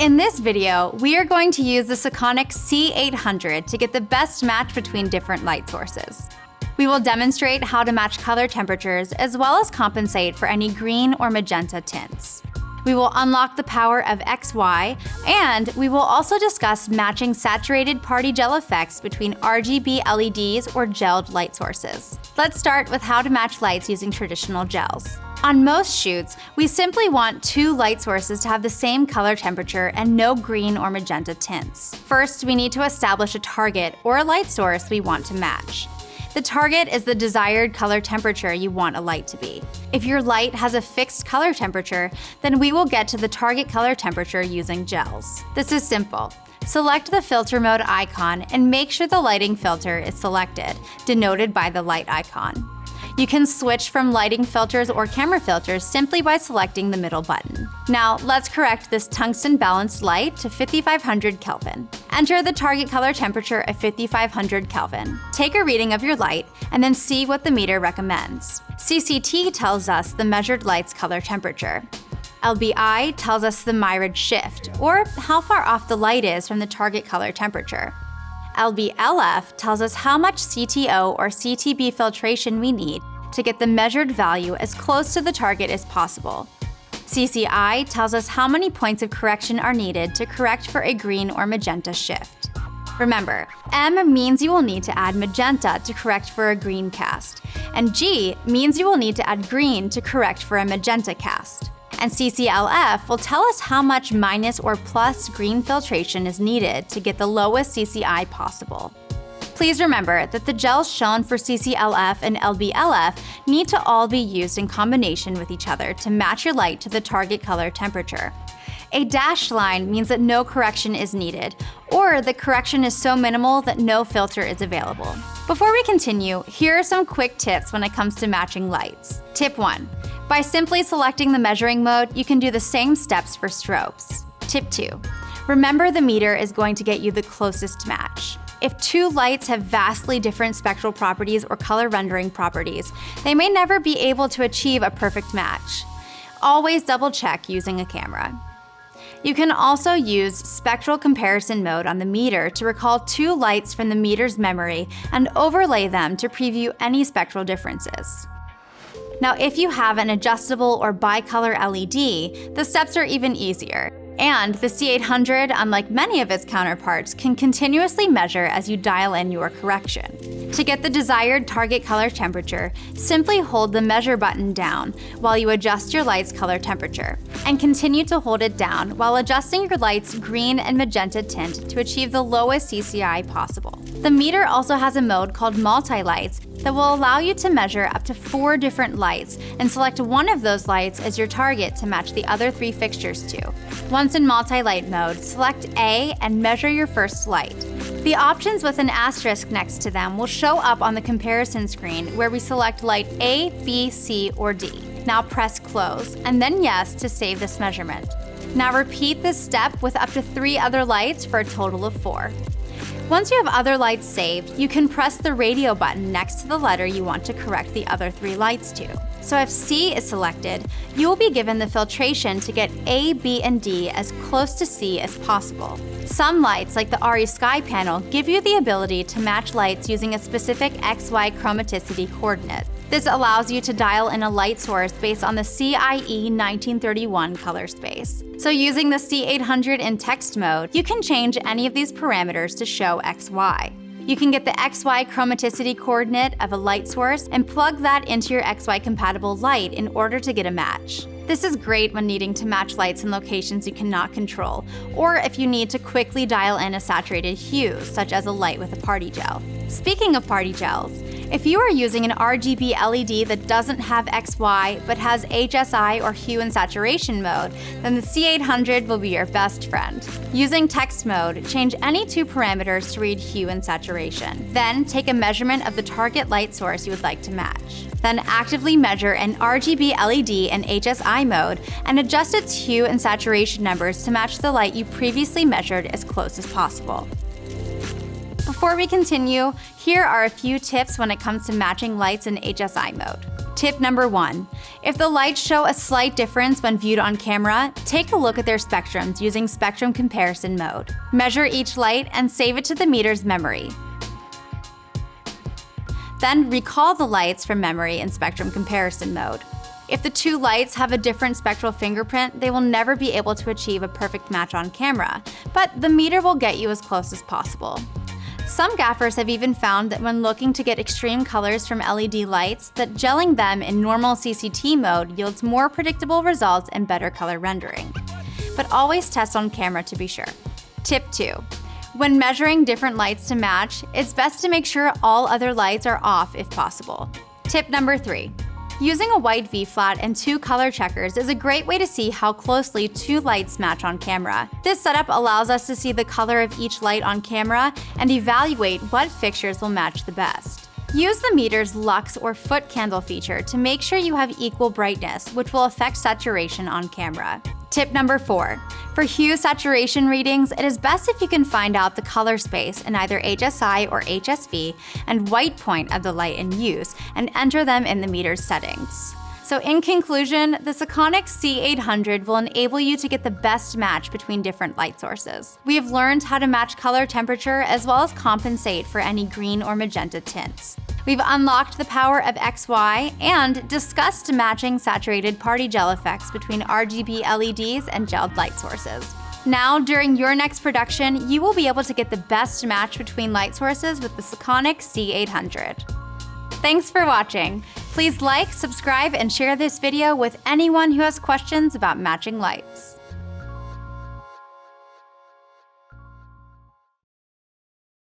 In this video, we are going to use the Sekonic C-800 to get the best match between different light sources. We will demonstrate how to match color temperatures as well as compensate for any green or magenta tints. We will unlock the power of XY, and we will also discuss matching saturated Party Gel effects between RGB LEDs or gelled light sources. Let's start with how to match lights using traditional gels. On most shoots, we simply want two light sources to have the same color temperature and no green or magenta tints. First, we need to establish a target or a light source we want to match. The target is the desired color temperature you want a light to be. If your light has a fixed color temperature, then we will get to the target color temperature using gels. This is simple. Select the filter mode icon and make sure the lighting filter is selected, denoted by the light icon. You can switch from lighting filters or camera filters simply by selecting the middle button. Now, let's correct this tungsten balanced light to 5500 Kelvin. Enter the target color temperature of 5500 Kelvin. Take a reading of your light and then see what the meter recommends. CCT tells us the measured light's color temperature. LBI tells us the myriad shift, or how far off the light is from the target color temperature. LBLF tells us how much CTO or CTB filtration we need to get the measured value as close to the target as possible. CCI tells us how many points of correction are needed to correct for a green or magenta shift. Remember, M means you will need to add magenta to correct for a green cast, and G means you will need to add green to correct for a magenta cast. And CCLF will tell us how much minus or plus green filtration is needed to get the lowest CCI possible. Please remember that the gels shown for CCLF and LBLF need to all be used in combination with each other to match your light to the target color temperature. A dashed line means that no correction is needed, or the correction is so minimal that no filter is available. Before we continue, here are some quick tips when it comes to matching lights. Tip 1. By simply selecting the measuring mode, you can do the same steps for strobes. Tip 2. Remember the meter is going to get you the closest match. If two lights have vastly different spectral properties or color rendering properties, they may never be able to achieve a perfect match. Always double check using a camera. You can also use spectral comparison mode on the meter to recall two lights from the meter's memory and overlay them to preview any spectral differences. Now, if you have an adjustable or bicolor LED, the steps are even easier. And the C-800, unlike many of its counterparts, can continuously measure as you dial in your correction. To get the desired target color temperature, simply hold the measure button down while you adjust your light's color temperature, and continue to hold it down while adjusting your light's green and magenta tint to achieve the lowest CCI possible. The meter also has a mode called multi-lights that will allow you to measure up to 4 different lights and select one of those lights as your target to match the other 3 fixtures to. Once in multi-light mode, select A and measure your first light. The options with an asterisk next to them will show up on the comparison screen where we select light A, B, C, or D. Now press close and then yes to save this measurement. Now repeat this step with up to 3 other lights for a total of 4. Once you have other lights saved, you can press the radio button next to the letter you want to correct the other 3 lights to. So if C is selected, you will be given the filtration to get A, B, and D as close to C as possible. Some lights, like the RE Sky panel, give you the ability to match lights using a specific XY chromaticity coordinate. This allows you to dial in a light source based on the CIE 1931 color space. So using the C-800 in text mode, you can change any of these parameters to show XY. You can get the XY chromaticity coordinate of a light source and plug that into your XY compatible light in order to get a match. This is great when needing to match lights in locations you cannot control, or if you need to quickly dial in a saturated hue, such as a light with a party gel. Speaking of party gels, if you are using an RGB LED that doesn't have XY but has HSI or hue and saturation mode, then the C-800 will be your best friend. Using text mode, change any 2 parameters to read hue and saturation. Then take a measurement of the target light source you would like to match. Then actively measure an RGB LED in HSI mode and adjust its hue and saturation numbers to match the light you previously measured as close as possible. Before we continue, here are a few tips when it comes to matching lights in HSI mode. Tip number 1. If the lights show a slight difference when viewed on camera, take a look at their spectrums using spectrum comparison mode. Measure each light and save it to the meter's memory. Then recall the lights from memory in spectrum comparison mode. If the two lights have a different spectral fingerprint, they will never be able to achieve a perfect match on camera, but the meter will get you as close as possible. Some gaffers have even found that when looking to get extreme colors from LED lights, that gelling them in normal CCT mode yields more predictable results and better color rendering. But always test on camera to be sure. Tip 2. When measuring different lights to match, it's best to make sure all other lights are off if possible. Tip number 3. Using a white V-flat and 2 color checkers is a great way to see how closely 2 lights match on camera. This setup allows us to see the color of each light on camera and evaluate what fixtures will match the best. Use the meter's lux or foot candle feature to make sure you have equal brightness, which will affect saturation on camera. Tip number 4. For hue saturation readings, it is best if you can find out the color space in either HSI or HSV and white point of the light in use and enter them in the meter's settings. So in conclusion, the Sekonic C-800 will enable you to get the best match between different light sources. We have learned how to match color temperature as well as compensate for any green or magenta tints. We've unlocked the power of XY and discussed matching saturated Party Gel effects between RGB LEDs and gelled light sources. Now, during your next production, you will be able to get the best match between light sources with the Sekonic C-800. Thanks for watching. Please like, subscribe, and share this video with anyone who has questions about matching lights.